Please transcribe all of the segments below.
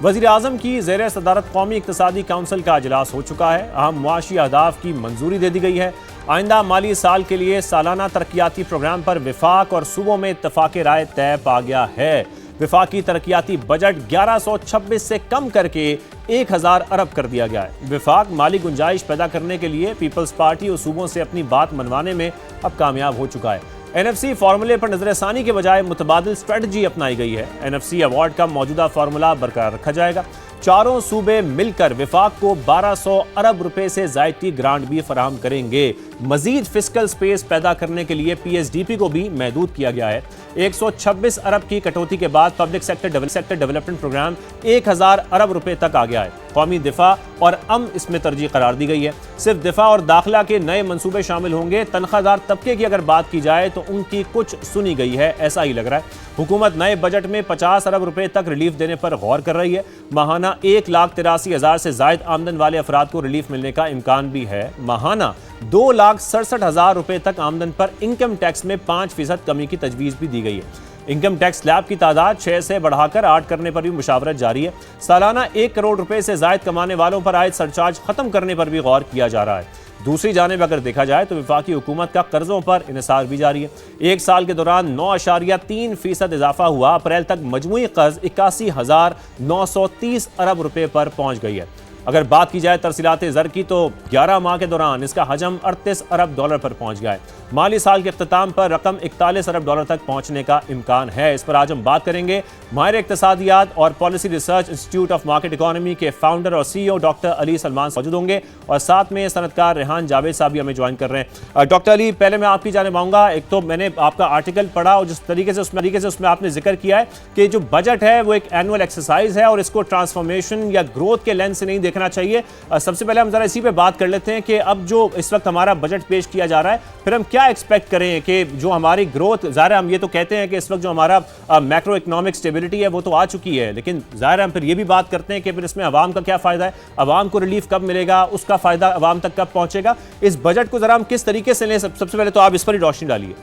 वज़ीर-ए-आज़म की ज़ेर सदारत कौमी इक़्तिसादी काउंसिल का इजलास हो चुका है। अहम मुआशी अहदाफ की मंजूरी दे दी गई है। आइंदा माली साल के लिए सालाना तरक्याती प्रोग्राम पर विफाक और सूबों में इत्तफ़ाक़ राय तय पा गया है। विफाकी तरक्याती बजट 1126 से कम करके 1000 अरब कर दिया गया है। विफाक माली गुंजाइश पैदा करने के लिए पीपल्स पार्टी और सूबों से अपनी बात मनवाने में अब कामयाब हो चुका है। NFC फार्मूले पर नजरसानी के बजाय मुतबादिल स्ट्रेटजी अपनाई गई है। NFC अवार्ड का मौजूदा फार्मूला बरकरार रखा जाएगा। चारों सूबे मिलकर विफाक को 1200 अरब रुपए से ज़ायद की ग्रांट भी फराहम करेंगे। मजीद फिस्कल स्पेस पैदा करने के लिए PSDP को भी महदूद किया गया है। 126 अरब की कटौती के बाद पब्लिक सेक्टर डेवलपमेंट प्रोग्राम 1000 अरब रुपए तक आ गया है। कौमी दिफा और अमन इसमें तरजीह करार दी गई है। सिर्फ दिफा और दाखिला के नए मंसूबे शामिल होंगे। तनख्वाहदार तबके की अगर बात की जाए तो उनकी कुछ सुनी गई है, ऐसा ही लग रहा है। हुकूमत नए बजट में 50 अरब रुपए तक रिलीफ देने पर गौर कर रही है। माहाना 1,83,000 से जायद आमदन वाले अफराद को रिलीफ मिलने का इम्कान भी है। माहाना 2,67,000 रुपए तक आमदन पर इनकम टैक्स में 5% कमी की तजवीज़ भी दी गई है। इनकम टैक्स स्लैब की तादाद 6 से बढ़ाकर 8 करने पर भी मुशावरत जारी है। सालाना 1 करोड़ रुपए से जायद कमाने वालों पर आयद सरचार्ज खत्म करने पर भी गौर किया जा रहा है। दूसरी जानिब अगर देखा जाए तो विफाकी हुकूमत का कर्जों पर इन्हिसार भी जारी है। एक साल के दौरान 9.3% इजाफा हुआ। अप्रैल तक मजमूई कर्ज 81,930 अरब रुपए पर पहुंच गई है। अगर बात की जाए तरसीलात ज़र की तो 11 माह के दौरान इसका हजम 38 अरब डॉलर पर पहुंच गया है। माली साल के अख्ताम पर रकम 41 अरब डॉलर तक पहुंचने का इम्कान है। इस पर आज हम बात करेंगे। माहिर इक़्तिसादियात और policy research institute of market economy के फाउंडर और CEO डॉक्टर अली सलमान मौजूद होंगे और साथ में सनतकार रेहान जावेद साहब भी हमें ज्वाइन कर रहे हैं। डॉक्टर अली, पहले मैं आपकी जानिब आऊँगा। एक तो मैंने आपका आर्टिकल पढ़ा और जिस तरीके से उसमें आपने जिक्र किया है कि जो बजट है वो एक एनुअल एक्सरसाइज है और इसको ट्रांसफॉर्मेशन या ग्रोथ के लेंस से नहीं देखना चाहिए। सबसे पहले हम जरा इसी पे बात कर लेते हैं कि अब जो इस वक्त हमारा बजट पेश किया जा रहा है, फिर हम क्या एक्सपेक्ट करें कि जो हमारी ग्रोथ, ज़ाहिर हम ये तो कहते हैं कि इस वक्त जो हमारा मैक्रो इकोनॉमिक स्टेबिलिटी है वो तो आ चुकी है, लेकिन ज़ाहिर हम फिर ये भी बात करते हैं कि फिर इसमें अवाम का क्या फ़ायदा है, अवाम को रिलीफ कब मिलेगा, उसका फ़ायदा अवाम तक कब पहुँचेगा। इस बजट को ज़रा हम किस तरीके से लें, सबसे पहले तो आप इस पर ही रोशनी डालिए।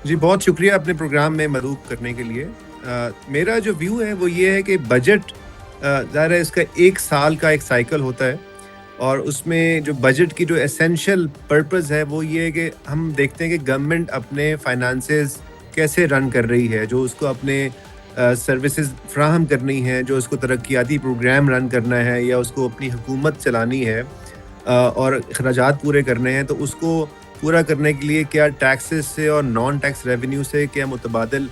जी, बहुत शुक्रिया अपने प्रोग्राम में मरूफ करने के लिए। मेरा जो व्यू है वो ये है कि बजट ज़ाहिर है इसका 1 साल का एक साइकिल होता है और उसमें जो बजट की जो एसेंशियल पर्पस है वो ये है कि हम देखते हैं कि गवर्नमेंट अपने फाइनेंसेस कैसे रन कर रही है, जो उसको अपने सर्विसेज फ्राहम करनी है, जो उसको तरक्याती प्रोग्राम रन करना है या उसको अपनी हुकूमत चलानी है और अखराजात पूरे करने हैं, तो उसको पूरा करने के लिए क्या टैक्सेस से और नॉन टैक्स रेवेन्यू से क्या मुतबादिल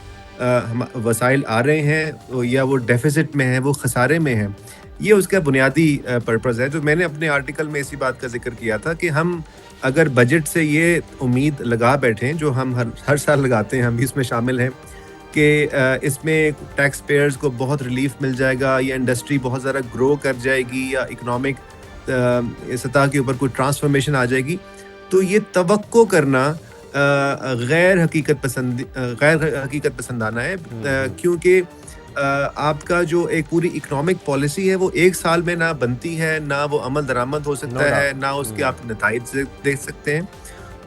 वसाइल आ रहे हैं या वो डेफिसिट में है, वो खसारे में है, ये उसका बुनियादी पर्पस है। जो मैंने अपने आर्टिकल में इसी बात का जिक्र किया था कि हम अगर बजट से ये उम्मीद लगा बैठें, जो हम हर साल लगाते हैं, हम भी इसमें शामिल हैं, कि इसमें टैक्स पेयर्स को बहुत रिलीफ मिल जाएगा या इंडस्ट्री बहुत ज़्यादा ग्रो कर जाएगी या इकनॉमिक सतह के ऊपर कोई ट्रांसफॉर्मेशन आ जाएगी, तो ये तवक्को करना गैर हकीकत पसंदाना है। क्योंकि आपका जो एक पूरी इकोनॉमिक पॉलिसी है वो 1 साल में ना बनती है, ना वो अमल दरामद हो सकता है, ना उसके आप नताइज देख सकते हैं।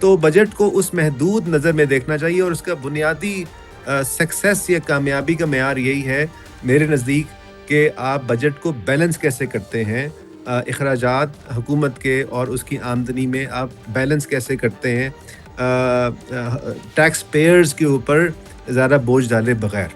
तो बजट को उस महदूद नज़र में देखना चाहिए और उसका बुनियादी सक्सेस या कामयाबी का मेयार यही है मेरे नज़दीक कि आप बजट को बैलेंस कैसे करते हैं, अखराजात हुकूमत के और उसकी आमदनी में आप बैलेंस कैसे करते हैं, टैक्स पेयर्स के ऊपर ज़्यादा बोझ डाले बगैर।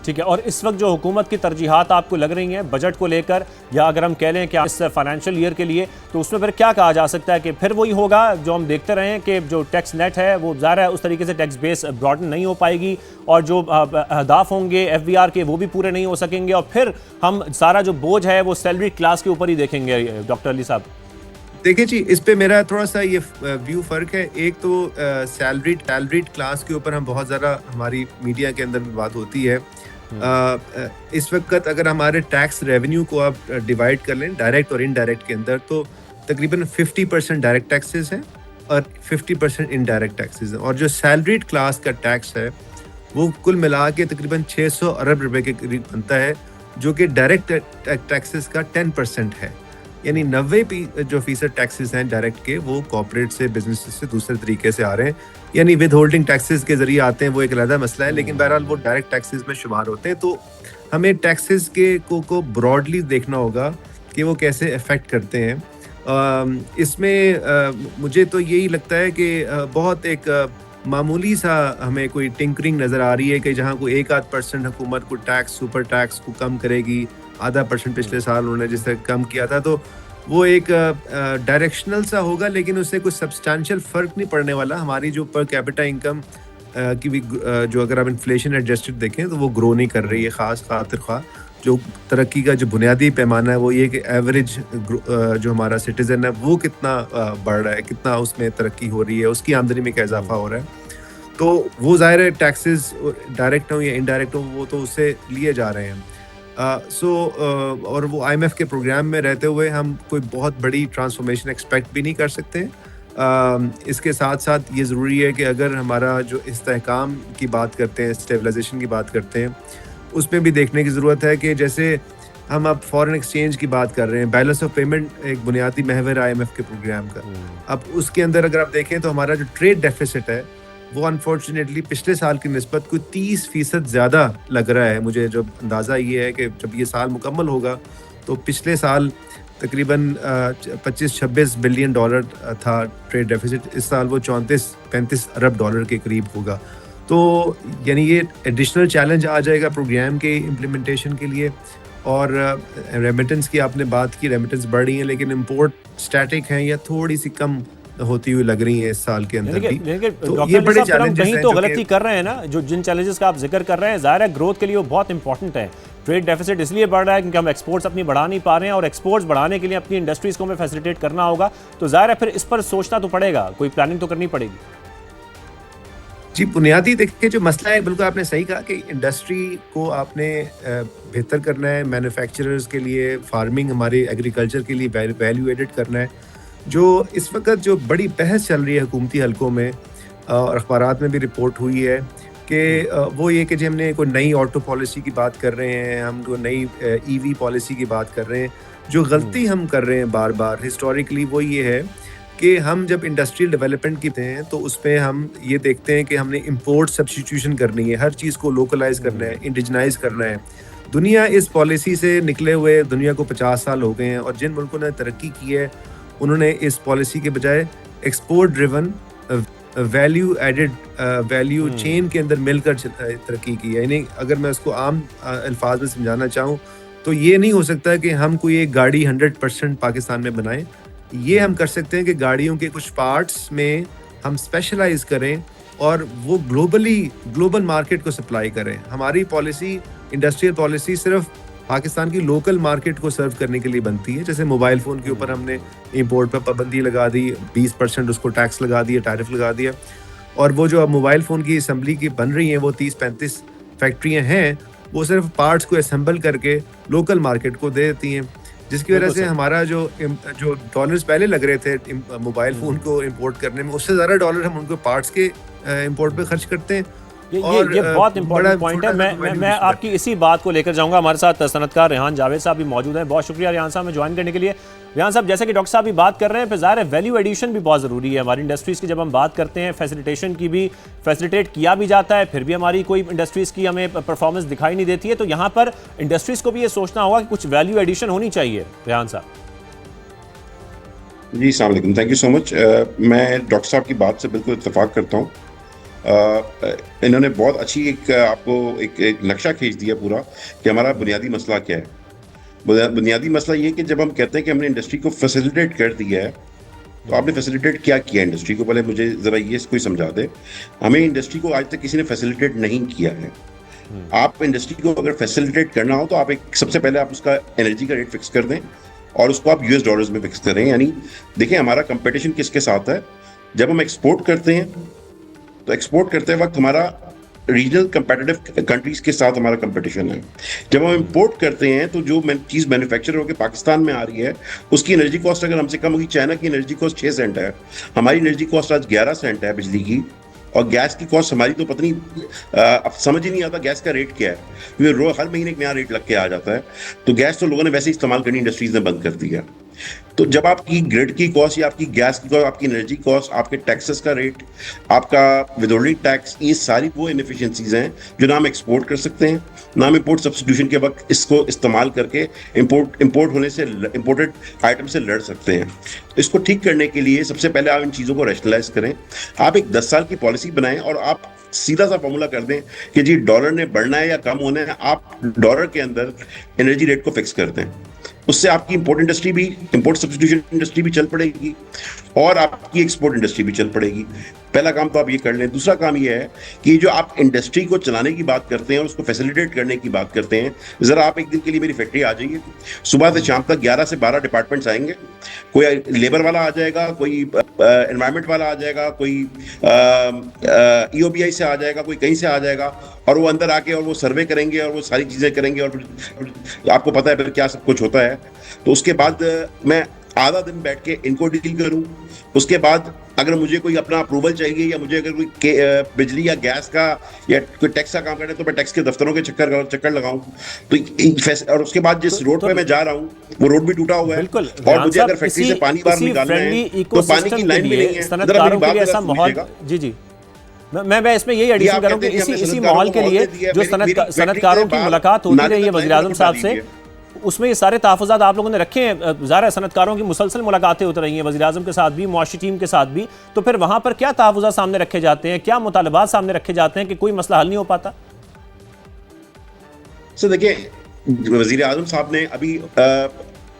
ठीक है, और इस वक्त जो हुकूमत की तरजीहात आपको लग रही हैं बजट को लेकर, या अगर हम कह लें कि इस फाइनेंशियल ईयर के लिए, तो उसमें फिर क्या कहा जा सकता है कि फिर वही होगा जो हम देखते रहे हैं कि जो टैक्स नेट है वो ज़ाहिर है उस तरीके से टैक्स बेस ब्रॉडन नहीं हो पाएगी और जो अहदाफ होंगे FBR के वो भी पूरे नहीं हो सकेंगे और फिर हम सारा जो बोझ है वो सैलरी क्लास के ऊपर ही देखेंगे। डॉक्टर अली साहब देखिए जी, इस पे मेरा थोड़ा सा ये व्यू फ़र्क है। एक तो सैलरीड क्लास के ऊपर हम बहुत ज़्यादा हमारी मीडिया के अंदर बात होती है। इस वक्त अगर हमारे टैक्स रेवेन्यू को आप डिवाइड कर लें डायरेक्ट और इनडायरेक्ट के अंदर, तो तकरीबन 50% डायरेक्ट टैक्सेस हैं और 50% इनडायरेक्ट टैक्सेस हैं, और जो सैलरीड क्लास का टैक्स है वो कुल मिला के तकरीबन 600 अरब रुपए के करीब बनता है, जो कि डायरेक्ट टैक्सेस का 10% है। यानी 90% टैक्सेस हैं डायरेक्ट के, वो कॉर्पोरेट से, बिजनेस से दूसरे तरीके से आ रहे हैं, यानी विद होल्डिंग टैक्सेस के जरिए आते हैं, वो एक अलग मसला है, लेकिन बहरहाल वो डायरेक्ट टैक्सेस में शुमार होते हैं। तो हमें टैक्सेस के को ब्रॉडली देखना होगा कि वो कैसे अफेक्ट करते हैं। इसमें मुझे तो यही लगता है कि बहुत एक मामूली सा हमें कोई टिंकरिंग नज़र आ रही है कि जहाँ कोई 1-8% हुकूमत को टैक्स, सुपर टैक्स को कम करेगी, आधा % पिछले साल उन्होंने जिस तरह कम किया था, तो वो एक डायरेक्शनल सा होगा, लेकिन उससे कुछ सब्सटैंशियल फ़र्क नहीं पड़ने वाला। हमारी जो पर कैपिटा इनकम की भी जो अगर आप इन्फ्लेशन एडजस्टेड देखें तो वो ग्रो नहीं कर रही है ख़ास खातिर ख़्वाह। जो तरक्की का जो बुनियादी पैमाना है वो ये कि एवरेज जो हमारा सिटीज़न है वो कितना बढ़ रहा है, कितना उसमें तरक्की हो रही है, उसकी आमदनी में क्या इजाफा हो रहा है। तो वो ज़ाहिर है टैक्सेस डायरेक्ट हो या इनडायरेक्ट हो वो तो उससे लिए जा रहे हैं। और वो IMF के प्रोग्राम में रहते हुए हम कोई बहुत बड़ी ट्रांसफॉर्मेशन एक्सपेक्ट भी नहीं कर सकते। इसके साथ साथ ये ज़रूरी है कि अगर हमारा जो इस्तेहकाम की बात करते हैं, स्टेबलाइजेशन की बात करते हैं, उसमें भी देखने की ज़रूरत है कि जैसे हम अब फॉरेन एक्सचेंज की बात कर रहे हैं, बैलेंस ऑफ पेमेंट एक बुनियादी महवर IMF के प्रोग्राम का। अब उसके अंदर अगर आप देखें तो हमारा जो ट्रेड डेफिसिट है वो अनफॉर्चुनेटली पिछले साल की निस्बत कोई 30% ज़्यादा लग रहा है। मुझे जो अंदाज़ा ये है कि जब ये साल मुकम्मल होगा तो पिछले साल तकरीबन 25-26 बिलियन डॉलर था ट्रेड डेफिसिट, इस साल वो 34-35 अरब डॉलर के करीब होगा। तो यानी ये एडिशनल चैलेंज आ जाएगा प्रोग्राम के इम्प्लीमेंटेशन के लिए। और रेमिटेंस की आपने बात की, रेमिटेंस बढ़ रही है लेकिन इम्पोर्ट स्टैटिक हैं या थोड़ी सी कम होती हुई लग रही है इस साल के अंदर भी। तो ये बड़े चैलेंजेस हैं, कहीं तो गलती कर रहे हैं ना, जो जिन चैलेंजेस का आप जिक्र कर रहे हैं, ज़ाहिर है ग्रोथ के लिए वो बहुत इंपॉर्टेंट है। ट्रेड डेफिसिट इसलिए बढ़ रहा है क्योंकि हम एक्सपोर्ट्स अपनी बढ़ा नहीं पा रहे हैं, और एक्सपोर्ट्स बढ़ाने के लिए अपनी इंडस्ट्रीज़ को हमें फैसिलिटेट करना होगा। तो ज़ाहिर है फिर इस पर सोचना तो पड़ेगा, कोई प्लानिंग तो करनी पड़ेगी। जी, बुनियादी देखिए जो मसला है, बिल्कुल आपने सही कहा कि इंडस्ट्री को आपने बेहतर करना है, मैन्युफैक्चरर्स के लिए, फार्मिंग हमारे एग्रीकल्चर के लिए वैल्यू एडिड करना है। जो इस वक्त जो बड़ी बहस चल रही है हुकूमती हलकों में और अखबारात में भी रिपोर्ट हुई है कि वो ये कि जो हमने कोई नई ऑटो पॉलिसी की बात कर रहे हैं, हम कोई नई EV पॉलिसी की बात कर रहे हैं। जो गलती हम कर रहे हैं बार बार हिस्टोरिकली वो ये है कि हम जब इंडस्ट्रियल डेवलपमेंट की हैं तो उसमें हम ये देखते हैं कि हमने इंपोर्ट सब्स्टिट्यूशन करनी है, हर चीज़ को लोकलाइज करना है, इंडिजनाइज करना है। दुनिया इस पॉलिसी से निकले हुए दुनिया को 50 साल हो गए हैं, और जिन मुल्कों ने तरक्की की है उन्होंने इस पॉलिसी के बजाय export driven value added value chain के अंदर मिलकर तरक्की की है। यानी अगर मैं उसको आम अल्फाज में समझाना चाहूँ तो ये नहीं हो सकता कि हम कोई एक गाड़ी 100% पाकिस्तान में बनाएं। ये हम कर सकते हैं कि गाड़ियों के कुछ पार्ट्स में हम स्पेशलाइज करें और वो ग्लोबल मार्केट को सप्लाई करें। हमारी पॉलिसी, इंडस्ट्रियल पॉलिसी सिर्फ पाकिस्तान की लोकल मार्केट को सर्व करने के लिए बनती है। जैसे मोबाइल फ़ोन के ऊपर हमने इंपोर्ट पर पाबंदी लगा दी, 20% उसको टैक्स लगा दिया, टैरिफ लगा दिया, और वो जो अब मोबाइल फ़ोन की असम्बली की बन रही हैं वो 30-35 फैक्ट्रियाँ हैं, वो सिर्फ पार्ट्स को असेंबल करके लोकल मार्केट को दे देती हैं, जिसकी वजह से हमारा जो डॉलर्स पहले लग रहे थे मोबाइल फ़ोन को इंपोर्ट करने में, उससे ज़्यादा डॉलर हम उनको पार्ट्स के इंपोर्ट पे खर्च करते हैं। ये बहुत इंपॉर्टेंट पॉइंट है। मैं आपकी इसी बात को लेकर जाऊंगा। हमारे साथ सनतकार रेहान जावेद साहब भी मौजूद हैं। बहुत शुक्रिया रेहान साहब में ज्वाइन करने के लिए। रेहान साहब, जैसे कि डॉक्टर साहब भी बात कर रहे हैं, फिर ज़ाहिर है वैल्यू एडिशन भी बहुत ज़रूरी है हमारी इंडस्ट्रीज़ की। जब हम बात करते हैं फैसिलिटेशन की, भी फैसिलिटेट किया भी जाता है, फिर भी हमारी कोई इंडस्ट्रीज़ की हमें परफॉर्मेंस दिखाई नहीं देती है। तो यहाँ पर इंडस्ट्रीज़ को भी ये सोचना होगा कि कुछ वैल्यू एडिशन होनी चाहिए। रेहान साहब जी, अस्सलाम वालेकुम, थैंक यू सो मच। मैं डॉक्टर साहब की बात से बिल्कुल इत्तेफाक करता हूँ। इन्होंने बहुत अच्छी आपको एक नक्शा खींच दिया पूरा कि हमारा बुनियादी मसला क्या है। बुनियादी मसला ये कि जब हम कहते हैं कि हमने इंडस्ट्री को फैसिलिटेट कर दिया है, तो आपने फैसिलिटेट क्या किया इंडस्ट्री को? पहले मुझे ज़रा ये कोई समझा दे। हमें इंडस्ट्री को आज तक किसी ने फैसिलिटेट नहीं किया है। आप इंडस्ट्री को अगर फैसिलिटेट करना हो तो आप सबसे पहले आप उसका एनर्जी का रेट फिक्स कर दें और उसको आप US डॉलर्स में फिक्स करें। यानी देखिए हमारा कंपटीशन किसके साथ है। जब हम एक्सपोर्ट करते हैं तो एक्सपोर्ट करते वक्त हमारा रीजनल कंपेटिटिव कंट्रीज के साथ हमारा कंपटीशन है। जब हम इंपोर्ट करते हैं तो जो चीज़ मैन्युफैक्चर होकर पाकिस्तान में आ रही है उसकी एनर्जी कॉस्ट अगर हमसे कम होगी, चाइना की एनर्जी कॉस्ट 6 सेंट है, हमारी एनर्जी कॉस्ट आज 11 सेंट है बिजली की, और गैस की कॉस्ट हमारी तो पता नहीं, अब समझ ही नहीं आता गैस का रेट क्या है, क्योंकि हर महीने एक नया रेट लग के आ जाता है। तो गैस तो लोगों ने वैसे ही इस्तेमाल करनी इंडस्ट्रीज ने बंद कर दिया। तो जब आपकी ग्रिड की कॉस्ट या आपकी गैस की कॉस्ट, आपकी एनर्जी कॉस्ट, आपके टैक्सेस का रेट, आपका विदहोल्डिंग टैक्स, ये सारी वो इनएफिशिएंसीज हैं जो ना हम एक्सपोर्ट कर सकते हैं, ना हम इंपोर्ट सब्स्टिट्यूशन के वक्त इसको इस्तेमाल करके इंपोर्ट होने से, इंपोर्टेड आइटम से लड़ सकते हैं। इसको ठीक करने के लिए सबसे पहले आप इन चीज़ों को रैशनलाइज करें। आप एक 10 साल की पॉलिसी बनाएं और आप सीधा सा फॉर्मूला कर दें कि जी डॉलर ने बढ़ना है या कम होना है, आप डॉलर के अंदर एनर्जी रेट को फिक्स कर दें। उससे आपकी इंपोर्ट सब्स्टिट्यूशन इंडस्ट्री भी चल पड़ेगी और आपकी एक्सपोर्ट इंडस्ट्री भी चल पड़ेगी। पहला काम तो आप ये कर लें। दूसरा काम ये है कि जो आप इंडस्ट्री को चलाने की बात करते हैं और उसको फैसिलिटेट करने की बात करते हैं, जरा आप एक दिन के लिए मेरी फैक्ट्री आ जाइए। सुबह से शाम तक 11 से 12 डिपार्टमेंट्स आएंगे। कोई लेबर वाला आ जाएगा, कोई एनवायरमेंट वाला आ जाएगा, कोई EOBI से आ जाएगा, कोई कहीं से आ जाएगा, और वो अंदर आके और वो सर्वे करेंगे और वो सारी चीज़ें करेंगे और फिर आपको पता है फिर क्या सब कुछ होता है। तो उसके बाद मैं आधा दिन बैठ के इनको डील करूं। उसके बाद अगर मुझे कोई अपना अप्रूवल चाहिए या मुझे अगर कोई बिजली या गैस का या कोई टैक्स का काम करे तो मैं टैक्स के दफ्तरों के चक्कर लगाऊं। तो और उसके बाद जिस रोड पे मैं जा रहा हूं वो रोड भी टूटा हुआ है और मुझे अगर फैक्ट्री से पानी बाहर निकालना है तो पानी की लाइन भी नहीं है। सनतकारों के लिए ऐसा माहौल, जी जी, मैं इसमें यही एडिशन करूं कि इसी माहौल के लिए जो सनतकारों की मुलाकात होती रही है वज़ीर-ए-आज़म साहब से, उसमें ये सारे तहफ़्फ़ुज़ात आप लोगों ने रखे हैं। ज़ाहिर है सनतकारों की मुसलसल मुलाकातें होती रही हैं वज़ीर-ए-आज़म के साथ भी, मुआशी टीम के साथ भी, तो फिर वहाँ पर क्या तहफ़्फ़ुज़ात सामने रखे जाते हैं, क्या मुतालबात सामने रखे जाते हैं कि कोई मसला हल नहीं हो पाता? सर देखिए, वज़ीर-ए-आज़म साहब ने अभी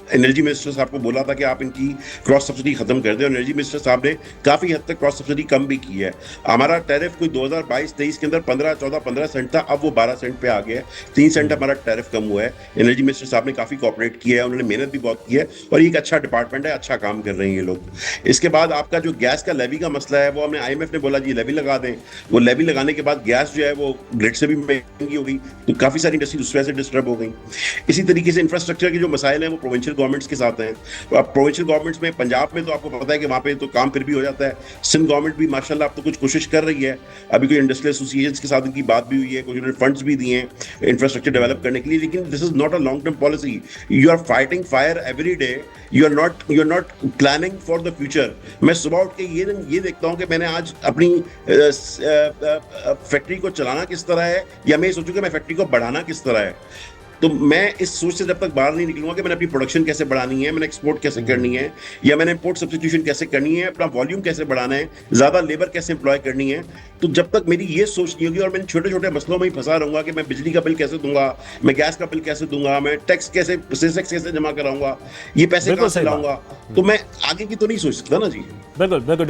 एनर्जी मिनिस्टर साहब को बोला था कि आप इनकी क्रॉस सब्सिडी खत्म कर दें, और एनर्जी मिनिस्टर साहब ने काफ़ी हद तक क्रॉस सब्सिडी कम भी की है। हमारा टैरिफ कोई 2022-23 के अंदर 15 सेंट था, अब वो 12 सेंट पे आ गया है। 3 सेंट हमारा टैरिफ कम हुआ है। एनर्जी मिनिस्टर साहब ने काफ़ी कोऑपरेट किया है, उन्होंने मेहनत भी बहुत की है और ये एक अच्छा डिपार्टमेंट है, अच्छा काम कर रहे हैं ये लोग। इसके बाद आपका जो गैस का लेवी का मसला है, वो हमने IMF ने बोला जी लेवी लगा दें। वो लेवी लगाने के बाद गैस जो है वो ग्रिड से भी महंगी हो गई, तो काफ़ी सारी इंडस्ट्री दूसरे से डिस्टर्ब हो गई। इसी तरीके से इंफ्रास्ट्रक्चर के जो मसाइल हैं वो प्रोविंशियल गवर्नमेंट्स के साथ हैं। तो अब प्रोविंशियल गवर्नमेंट्स में पंजाब में तो आपको पता है कि वहाँ पे तो काम फिर भी हो जाता है। सिंध गवर्नमेंट भी माशाल्लाह अब तो कुछ कोशिश कर रही है। अभी कोई इंडस्ट्रियल एसोसिएशंस के साथ इनकी बात भी हुई है, कुछ उन्होंने फंड्स भी दिए हैं इंफ्रास्ट्रक्चर डेवलप करने के लिए, लेकिन this is not a long term policy. You are fighting fire every day, you are not planning for the future. मैं सुबह उठ के ये देखता हूँ कि मैंने आज अपनी फैक्ट्री को चलाना किस तरह है, या मैं सोचूं कि मैं फैक्ट्री को बढ़ाना किस तरह है। तो मैं इस सोच से जब तक बाहर नहीं निकलूंगा कि मैंने अपनी प्रोडक्शन कैसे बढ़ानी है, मैंने एक्सपोर्ट कैसे करनी है, या मैंने इंपोर्ट सब्स्टिट्यूशन कैसे करनी है, अपना वॉल्यूम कैसे बढ़ाना है, ज्यादा लेबर कैसे एम्प्लॉय करनी है, तो जब तक मेरी ये सोच नहीं होगी और मैं छोटे छोटे मसलों में ही फंसा रहूंगा कि मैं बिजली का बिल कैसे दूंगा, मैं गैस का बिल कैसे दूंगा, मैं टैक्स कैसे, सेसेक्स कैसे जमा कराऊंगा, ये पैसे कहां से लाऊंगा, तो मैं आगे की तो नहीं सोच सकता ना जी। बिल्कुल बिल्कुल।